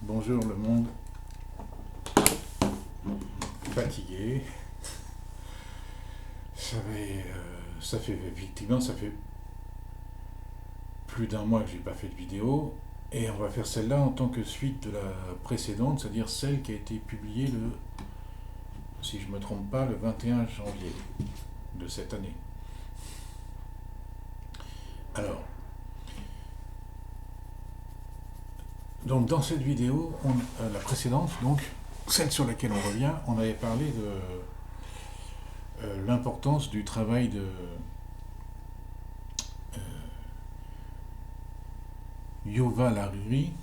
Bonjour le monde, fatigué. Ça fait plus d'un mois que j'ai pas fait de vidéo et on va faire celle-là en tant que suite de la précédente, c'est-à-dire celle qui a été publiée si je me trompe pas, le 21 janvier de cette année. Alors, donc dans cette vidéo, la précédente, donc celle sur laquelle on revient, on avait parlé de l'importance du travail de Yuval Harari,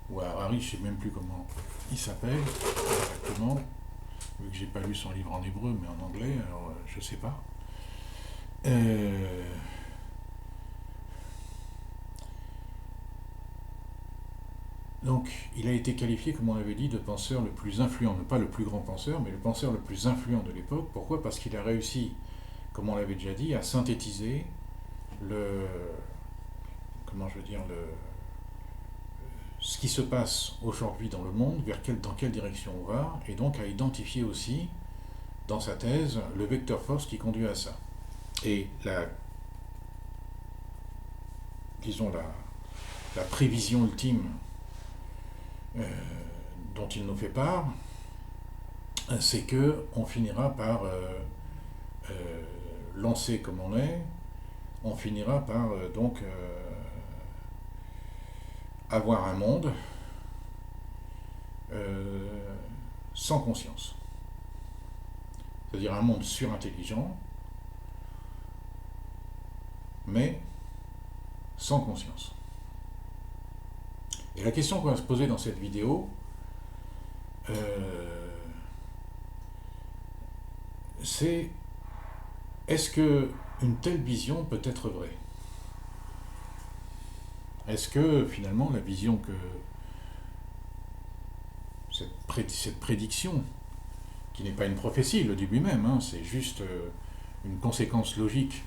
ou Harari, je ne sais même plus comment il s'appelle exactement, vu que j'ai pas lu son livre en hébreu mais en anglais, alors je sais pas. Euh, donc il a été qualifié, comme on l'avait dit, de penseur le plus influent, pas le plus grand penseur, mais le penseur le plus influent de l'époque. Pourquoi? Parce qu'il a réussi, comme on l'avait déjà dit, à synthétiser le, comment je veux dire, ce qui se passe aujourd'hui dans le monde, dans quelle direction on va, et donc à identifier aussi dans sa thèse le vecteur force qui conduit à ça. Et disons la prévision ultime euh, dont il nous fait part, c'est que on finira par euh, lancer comme on finira par avoir un monde euh, sans conscience. C'est-à-dire un monde surintelligent, mais sans conscience. Et la question qu'on va se poser dans cette vidéo, euh, c'est est-ce que une telle vision peut être vraie? Est-ce que finalement la vision que cette prédiction, qui n'est pas une prophétie, il le dit lui-même, hein, c'est juste une conséquence logique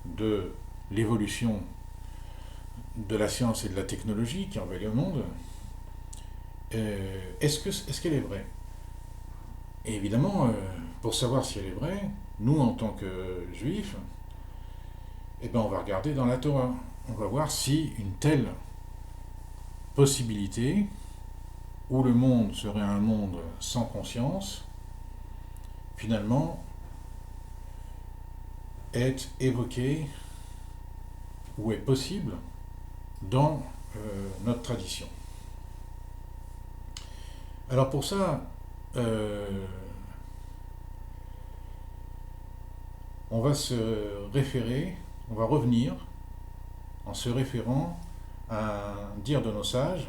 de l'évolution de la science et de la technologie qui envahit le monde, est-ce qu'elle est vraie? Et évidemment, pour savoir si elle est vraie, nous en tant que juifs, eh ben, on va regarder dans la Torah. On va voir si une telle possibilité, où le monde serait un monde sans conscience, finalement, est évoquée ou est possible dans notre tradition. Alors pour ça, euh, on va se référer, on va revenir en se référant à un dire de nos sages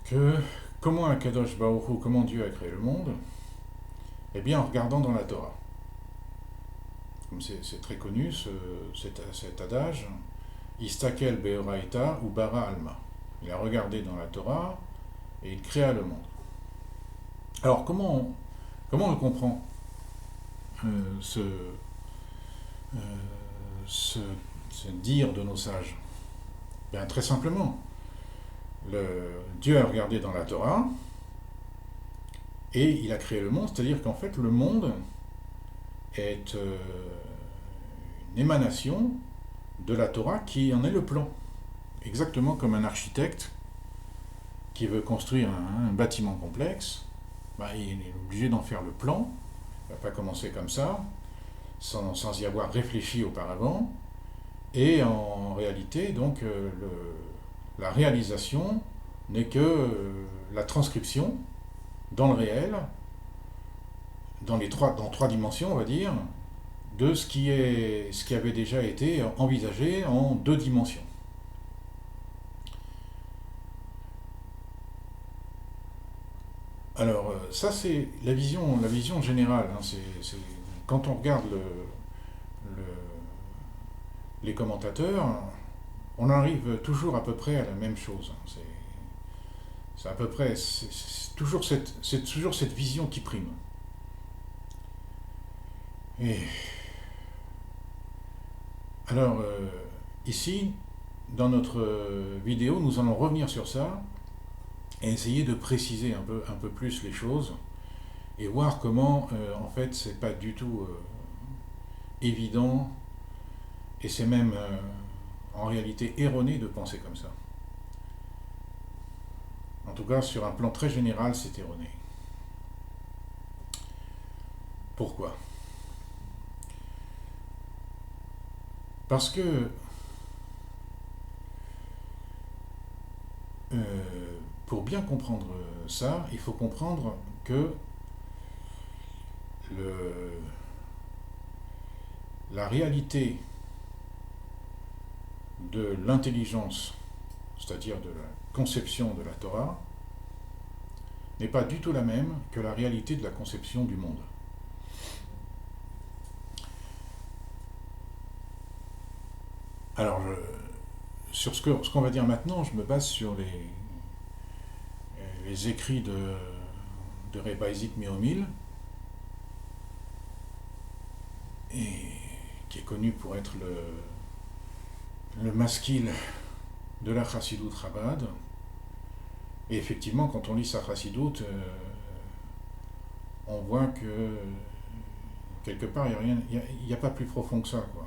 que comment Akadosh Baruch Hu, comment Dieu a créé le monde, eh bien en regardant dans la Torah. Comme c'est très connu cet adage, Istakel Beoraita ou Bara Alma. Il a regardé dans la Torah et il créa le monde. Alors comment on comprend euh, ce, euh, ce, ce dire de nos sages? Bien très simplement, Dieu a regardé dans la Torah et il a créé le monde, c'est-à-dire qu'en fait le monde est une émanation de la Torah qui en est le plan. Exactement comme un architecte qui veut construire un bâtiment complexe, bah, il est obligé d'en faire le plan. Il ne va pas commencer comme ça, sans y avoir réfléchi auparavant. Et en réalité, donc, la réalisation n'est que la transcription dans le réel, dans trois dimensions, on va dire, de ce qui avait déjà été envisagé en deux dimensions. Alors, ça, c'est la vision générale, hein. Quand on regarde le- les commentateurs, on arrive toujours à peu près à la même chose, hein. C'est à peu près, c'est toujours cette vision qui prime. Et alors, ici, dans notre vidéo, nous allons revenir sur ça et essayer de préciser un peu plus les choses et voir comment, en fait, c'est pas du tout évident et c'est même en réalité erroné de penser comme ça. En tout cas, sur un plan très général, c'est erroné. Pourquoi? Parce que pour bien comprendre ça, il faut comprendre que le, la réalité de l'intelligence, c'est-à-dire de la conception de la Torah, n'est pas du tout la même que la réalité de la conception du monde. Alors, sur ce qu'on va dire maintenant, je me base sur les écrits de Rebbe Isaac Mihomil, et qui est connu pour être le maskil de la Chassidut Chabad. Et effectivement, quand on lit sa Chassidut, on voit que quelque part, il n'y a pas plus profond que ça, quoi.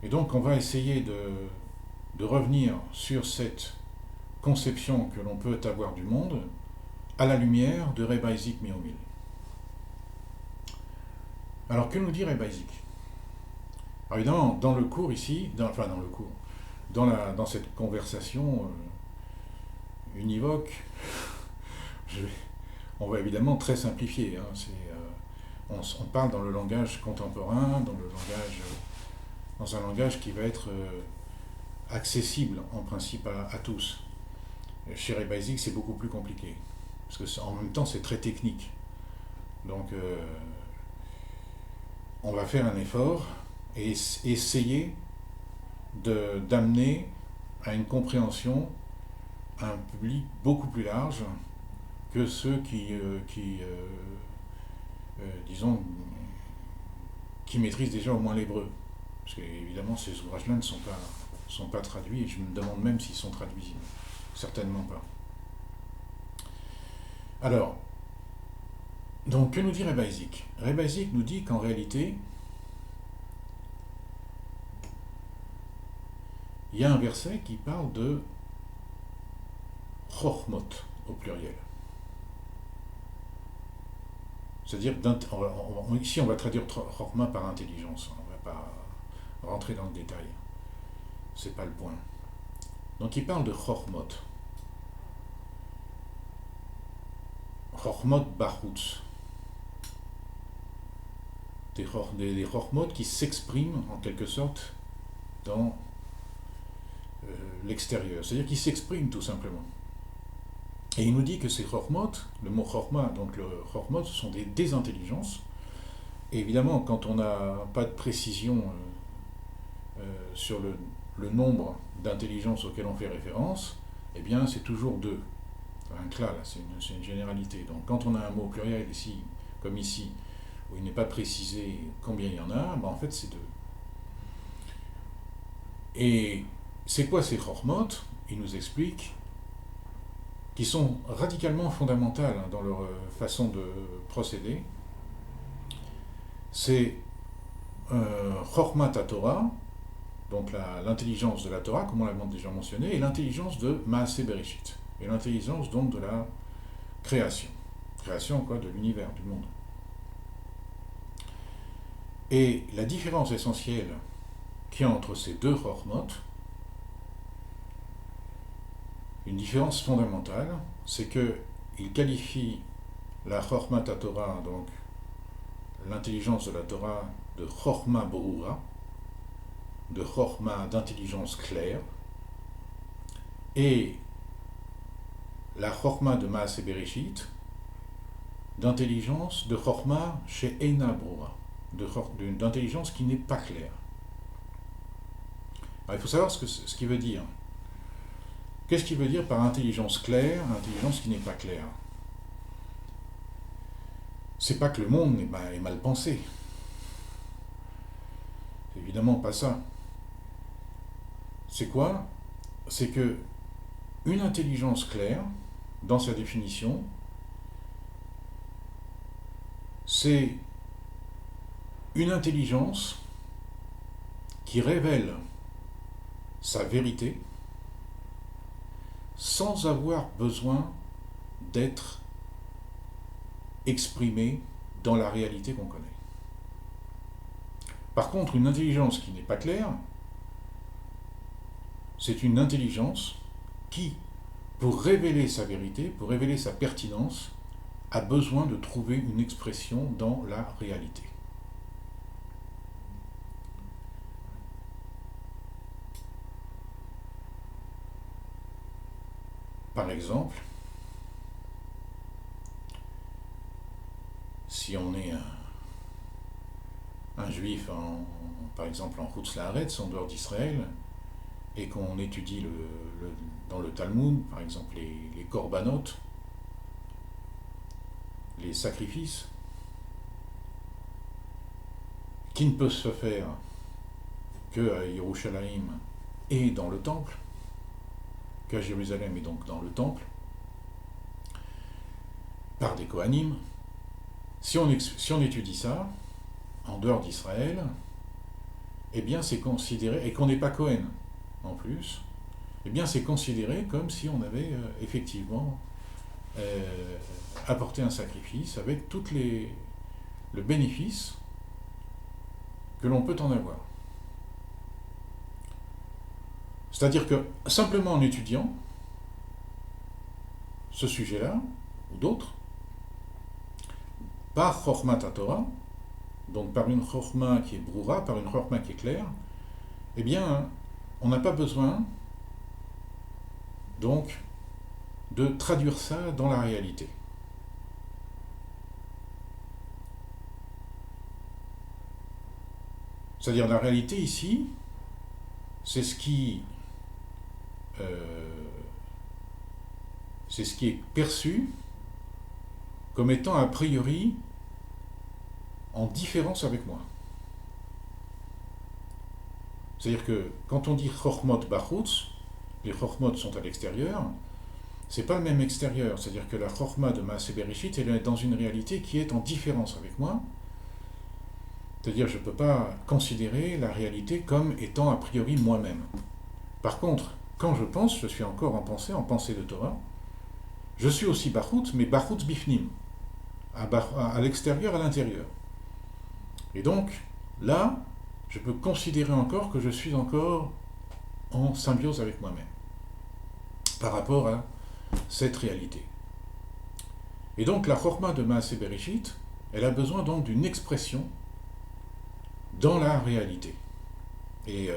Et donc, on va essayer de revenir sur cette conception que l'on peut avoir du monde à la lumière de Rebbe Isaac Mihomil. Alors, que nous dit Rebbe Isaac? Alors, évidemment, dans le cours ici, dans cette conversation univoque, on va évidemment très simplifier. Hein, on parle dans le langage contemporain, dans un langage qui va être accessible en principe à tous. Chez Rebbe Isaac, c'est beaucoup plus compliqué, parce que en même temps, c'est très technique. Donc, on va faire un effort et essayer d'amener à une compréhension un public beaucoup plus large que ceux disons, qui maîtrisent déjà au moins l'hébreu. Parce que, évidemment, ces ouvrages-là ne sont pas traduits, et je me demande même s'ils sont traduisibles. Certainement pas. Alors, donc, que nous dit Rebbe Isaac? Rebbe Isaac nous dit qu'en réalité, il y a un verset qui parle de Chochmot au pluriel. C'est-à-dire, ici on va traduire Chochma par intelligence, on ne va pas rentrer dans le détail. C'est pas le point. Donc il parle de Chochmot. Chochmot Bachutz. Des Chochmot qui s'expriment en quelque sorte dans l'extérieur. C'est-à-dire qu'ils s'expriment tout simplement. Et il nous dit que ces Chochmot, le mot Chochma, donc le Chochmot, ce sont des désintelligences. Et évidemment, quand on n'a pas de précision sur le nombre d'intelligences auxquelles on fait référence, eh bien c'est toujours deux. Un cla, là, c'est une généralité. Donc quand on a un mot pluriel ici, comme ici, où il n'est pas précisé combien il y en a, ben en fait c'est deux. Et c'est quoi ces Chochmot? Il nous explique qui sont radicalement fondamentales dans leur façon de procéder. C'est Chochmat HaTorah, donc l'intelligence de la Torah, comme on l'a déjà mentionné, et l'intelligence de Maaseh Bereshit, et l'intelligence donc de la création. Création quoi, de l'univers, du monde. Et la différence essentielle qu'il y a entre ces deux Chochmot, une différence fondamentale, c'est qu'il qualifie la Chochmat HaTorah, donc l'intelligence de la Torah, de Chochma Borura, de Chochma d'intelligence claire, et la Chochma de Maaseh Bereshit, d'intelligence de Chochma chez Eina Borura, d'intelligence qui n'est pas claire. Alors, il faut savoir ce qu'il veut dire. Qu'est-ce qu'il veut dire par intelligence claire, intelligence qui n'est pas claire? C'est pas que le monde est mal pensé. C'est évidemment pas ça. c'est quoi? C'est que une intelligence claire, dans sa définition, c'est une intelligence qui révèle sa vérité sans avoir besoin d'être exprimée dans la réalité qu'on connaît. Par contre, une intelligence qui n'est pas claire, c'est une intelligence qui, pour révéler sa vérité, pour révéler sa pertinence, a besoin de trouver une expression dans la réalité. Par exemple, si on est un juif, par exemple en Chutz Laaretz, en dehors d'Israël, et qu'on étudie dans le Talmud, par exemple les korbanot, les sacrifices, qui ne peuvent se faire qu'à Yerushalayim et dans le temple, qu'à Jérusalem et donc dans le temple, par des Kohanim. Si on étudie ça, en dehors d'Israël, eh bien c'est considéré, et qu'on n'est pas Kohen en plus, eh bien c'est considéré comme si on avait effectivement apporté un sacrifice avec le bénéfice que l'on peut en avoir. C'est-à-dire que simplement en étudiant ce sujet-là, ou d'autres, par Chokhmat Torah, donc par une Chokhma qui est broura, par une Chokhma qui est claire, eh bien, on n'a pas besoin, donc, de traduire ça dans la réalité. C'est-à-dire, la réalité ici, c'est ce qui est perçu comme étant a priori en différence avec moi. C'est-à-dire que quand on dit Chokhmot Bachutz, les Chokhmot sont à l'extérieur, c'est pas le même extérieur. C'est-à-dire que la Chokhma de Maaseh Bereshit, elle est dans une réalité qui est en différence avec moi. C'est-à-dire que je ne peux pas considérer la réalité comme étant a priori moi-même. Par contre, quand je pense, je suis encore en pensée de Torah, je suis aussi Bachutz, mais Bachutz Bifnim, à l'extérieur, à l'intérieur. Et donc, là, je peux considérer encore que je suis encore en symbiose avec moi-même, par rapport à cette réalité. Et donc, la Chokhma de Maaseh Bereshit, elle a besoin donc d'une expression dans la réalité. Et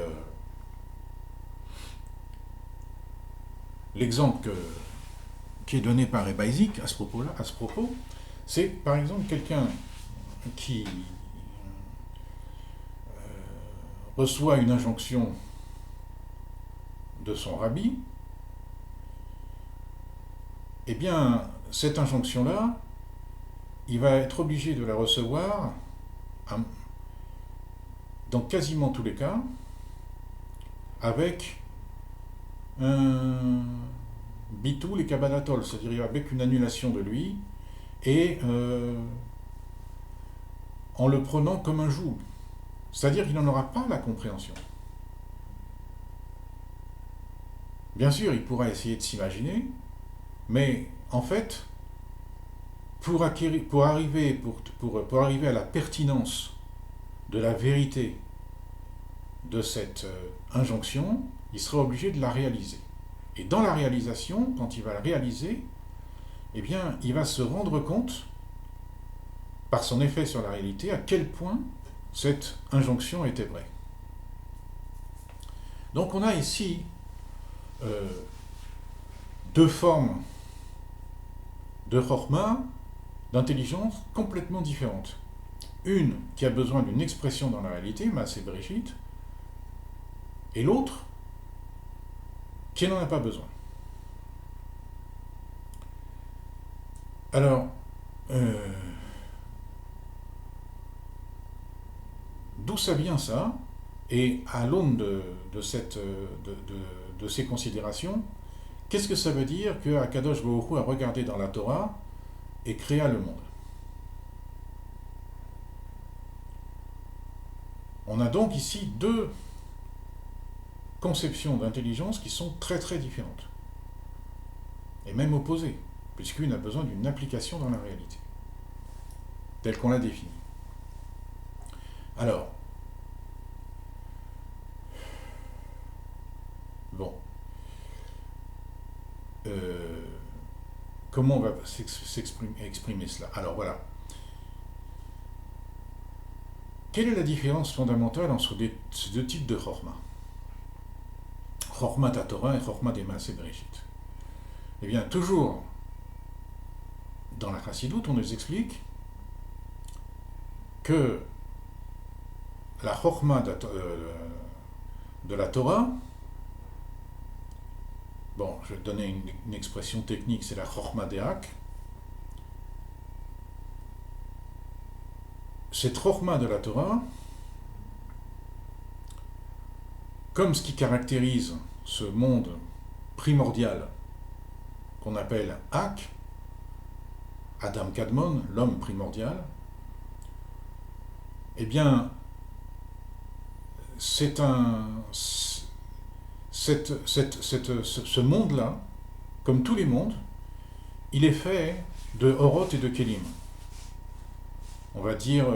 l'exemple qui est donné par Rebbe Isaac à ce propos, c'est par exemple quelqu'un qui reçoit une injonction de son rabbi. Eh bien, cette injonction-là, il va être obligé de la recevoir dans quasiment tous les cas avec un bitul et kabbalatol, c'est-à-dire avec une annulation de lui et en le prenant comme un joug. C'est-à-dire qu'il n'en aura pas la compréhension. Bien sûr, il pourra essayer de s'imaginer, mais en fait, pour arriver à la pertinence de la vérité de cette injonction, il sera obligé de la réaliser. Et dans la réalisation, quand il va la réaliser, eh bien, il va se rendre compte, par son effet sur la réalité, à quel point cette injonction était vraie. Donc on a ici deux formes de Chokhma, d'intelligence complètement différentes. Une qui a besoin d'une expression dans la réalité, Maaseh Bereshit, et l'autre qui n'en a pas besoin. Alors, d'où ça vient ça? Et à l'aune de ces considérations, qu'est-ce que ça veut dire que Akadosh Baruch Hu a regardé dans la Torah et créa le monde? On a donc ici deux conceptions d'intelligence qui sont très très différentes, et même opposées, puisqu'une a besoin d'une application dans la réalité, telle qu'on l'a définie. Alors, bon, comment on va exprimer cela? Alors voilà, quelle est la différence fondamentale entre ces deux types de Chorma? Chorma Torah et Chorma des Maaseh Bereshit. Eh bien, toujours dans la Chassidoute, on nous explique que la Chorma de la Torah, bon, je vais donner une expression technique, c'est la Chorma Deak. Cette Chorma de la Torah, comme ce qui caractérise ce monde primordial qu'on appelle Ak, Adam Kadmon, l'homme primordial, eh bien, ce monde-là, comme tous les mondes, il est fait de Orot et de Kelim. On va dire,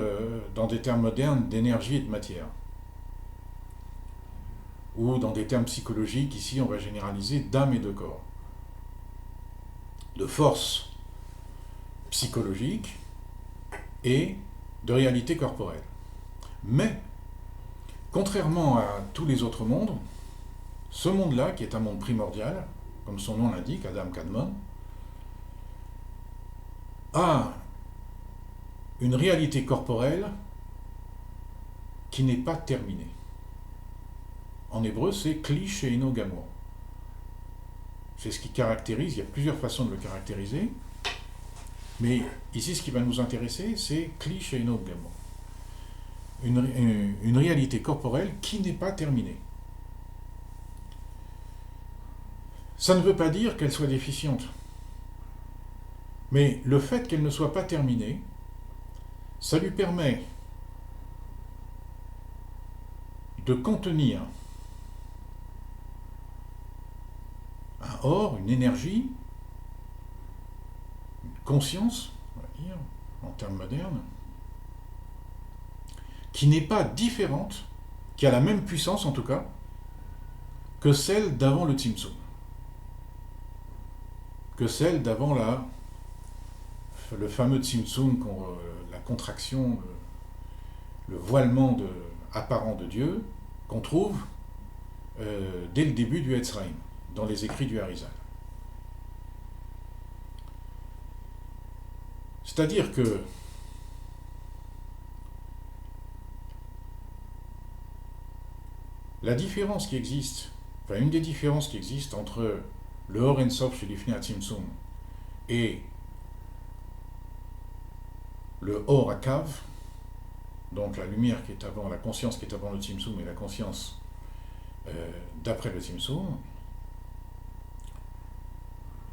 dans des termes modernes, d'énergie et de matière. Ou dans des termes psychologiques, ici on va généraliser d'âme et de corps. De force psychologique et de réalité corporelle. Mais, contrairement à tous les autres mondes, ce monde-là, qui est un monde primordial, comme son nom l'indique, Adam Kadmon, a une réalité corporelle qui n'est pas terminée. En hébreu, c'est Kli She'eino Gamor. C'est ce qui caractérise, il y a plusieurs façons de le caractériser, mais ici, ce qui va nous intéresser, c'est Kli She'eino Gamor. Une réalité corporelle qui n'est pas terminée. Ça ne veut pas dire qu'elle soit déficiente, mais le fait qu'elle ne soit pas terminée, ça lui permet de contenir un or, une énergie, une conscience, on va dire, en termes modernes, qui n'est pas différente, qui a la même puissance en tout cas, que celle d'avant le Tzimtzum, que celle d'avant le fameux Tzimtzum, la contraction, le voilement apparent de Dieu, qu'on trouve dès le début du Etzraïm, dans les écrits du Harizal. C'est-à-dire que la différence qui existe, enfin une des différences qui existent entre le Or En Sof chez l'Ifnei HaTzimtzum et le Or HaKav, donc la lumière qui est avant, la conscience qui est avant le Tzimtzum et la conscience d'après le Tzimtzum,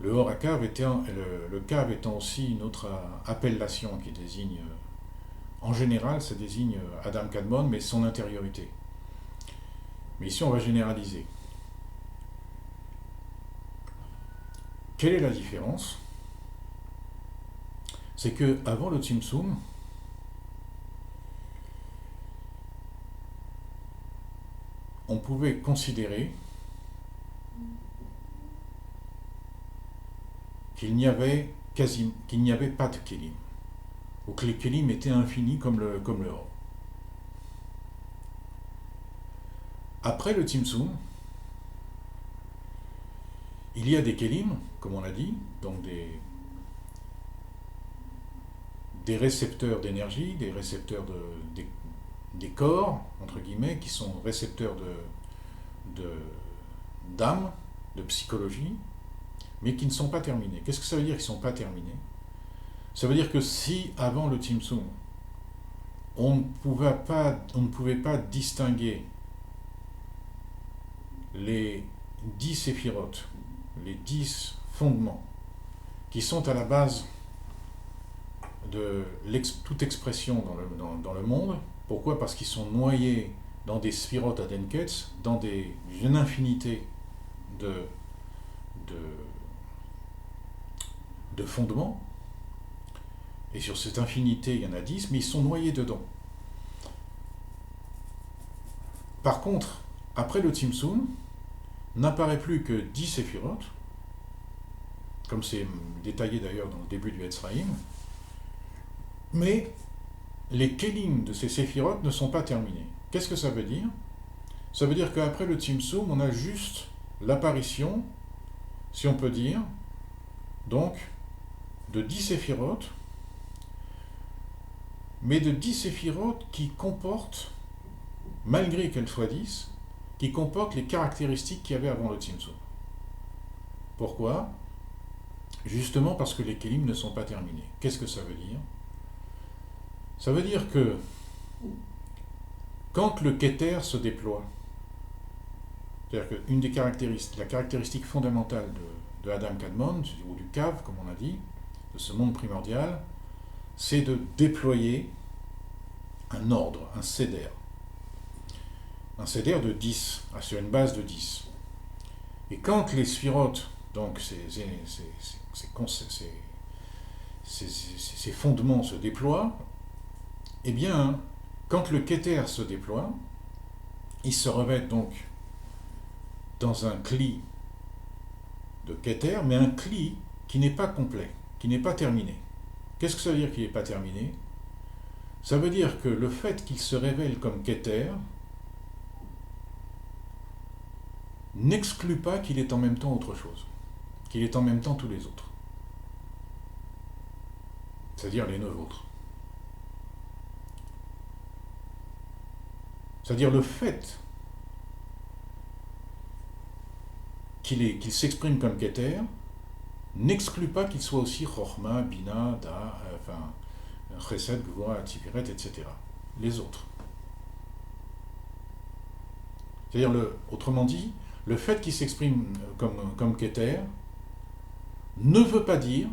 le Or HaKav le Kav étant aussi une autre appellation qui désigne, en général, ça désigne Adam Kadmon, mais son intériorité. Mais ici, on va généraliser. Quelle est la différence? C'est que avant le Tzimtzum, on pouvait considérer qu'il n'y avait pas de Kélim, ou que les Kélim étaient infinis comme le Or. Après le Tzimtzum, il y a des Kélim, comme on l'a dit, donc des récepteurs d'énergie, des récepteurs des corps, entre guillemets, qui sont récepteurs d'âme, de psychologie, mais qui ne sont pas terminés. Qu'est-ce que ça veut dire qu'ils ne sont pas terminés? Ça veut dire que si, avant le Tzimtzum, on ne pouvait pas distinguer les 10 séphirotes, les 10 fondements, qui sont à la base de toute expression dans le monde. Pourquoi? Parce qu'ils sont noyés dans des sphirotes Adenketz, dans une infinité de, de, de fondements. Et sur cette infinité, il y en a 10, mais ils sont noyés dedans. Par contre, après le Tzimtzum, n'apparaît plus que 10 séphirotes, comme c'est détaillé d'ailleurs dans le début du Etzraïm, mais les kélim de ces séphirotes ne sont pas terminés. Qu'est-ce que ça veut dire? Ça veut dire qu'après le Tzimtzum, on a juste l'apparition, si on peut dire, donc, de 10 séphirotes, mais de 10 séphirotes qui comportent, malgré qu'elles soient 10, qui comportent les caractéristiques qu'il y avait avant le Tzimtzum. Pourquoi? Justement parce que les kélim ne sont pas terminés. Qu'est-ce que ça veut dire? Ça veut dire que quand le Keter se déploie, c'est-à-dire qu'une des caractéristiques, la caractéristique fondamentale de Adam Kadmon, ou du Kav, comme on a dit, de ce monde primordial, c'est de déployer un ordre, un Seder. Un Seder de 10, sur une base de 10. Et quand les sphirotes, donc ces fondements se déploient, eh bien, quand le Keter se déploie, il se revêt donc dans un Kli de Keter, mais un Kli qui n'est pas complet, qui n'est pas terminé. Qu'est-ce que ça veut dire qu'il n'est pas terminé? Ça veut dire que le fait qu'il se révèle comme Keter n'exclut pas qu'il est en même temps autre chose, qu'il est en même temps tous les autres, c'est-à-dire les 9 autres. C'est-à-dire le fait qu'il s'exprime comme Keter n'exclut pas qu'il soit aussi Chochma, Bina, Da, Chesed, Gvura, Tiferet, etc. Les autres. C'est-à-dire, autrement dit, le fait qu'il s'exprime comme Keter ne veut pas dire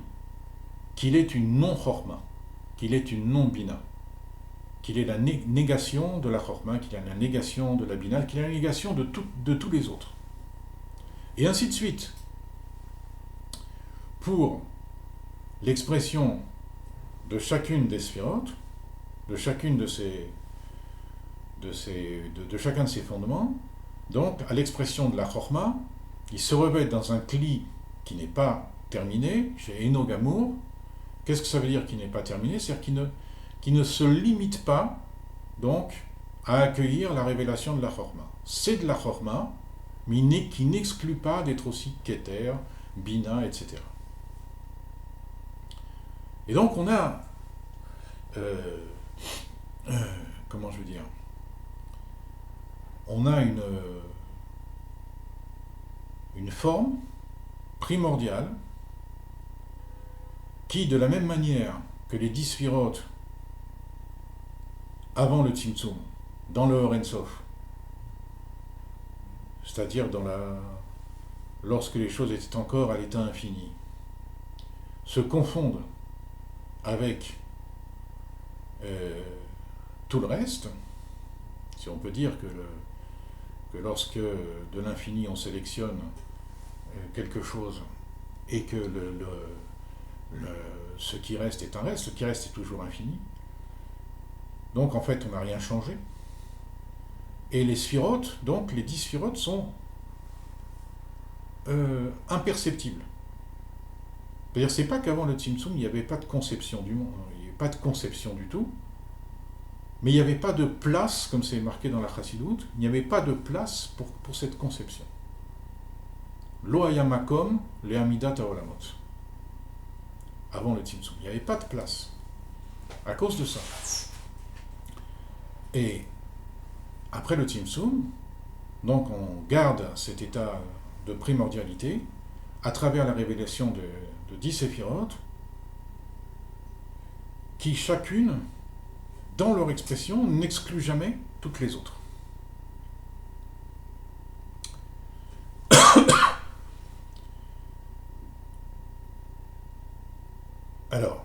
qu'il est une non-Chochma, qu'il est une non-Bina, qu'il est la négation de la Chochma, qu'il est la négation de la Bina, qu'il est la négation de tous les autres. Et ainsi de suite. Pour l'expression de chacune des sphirotes, de chacune de chacun de ces fondements, donc à l'expression de la Chochma, il se revêt dans un Kli qui n'est pas terminé, chez Eno Gamour. Qu'est-ce que ça veut dire qu'il n'est pas terminé? C'est-à-dire qu'il ne se limite pas, donc, à accueillir la révélation de la Chochma. C'est de la Chochma, mais qui n'exclut pas d'être aussi Keter, Bina, etc. Et donc on a, comment je veux dire, on a une forme primordiale qui, de la même manière que les 10 sphirotes avant le Tzimtzum, dans le Or Ein Sof, c'est-à-dire lorsque les choses étaient encore à l'état infini, se confondent avec tout le reste, si on peut dire que lorsque de l'infini on sélectionne quelque chose et que ce qui reste est un reste, ce qui reste est toujours infini, donc en fait on n'a rien changé. Et les sphirotes, donc les 10 sphirotes sont imperceptibles. C'est-à-dire, c'est pas qu'avant le Tzimtzum, il n'y avait pas de conception du monde, il n'y avait pas de conception du tout, mais il n'y avait pas de place, comme c'est marqué dans la Chassidout, il n'y avait pas de place pour cette conception. Lo haya makom le amidat haolamot. Avant le Tzimtzum, il n'y avait pas de place. À cause de ça. Et après le Tzimtzum, donc on garde cet état de primordialité à travers la révélation de 10 séphirotes qui chacune, dans leur expression, n'exclut jamais toutes les autres. Alors,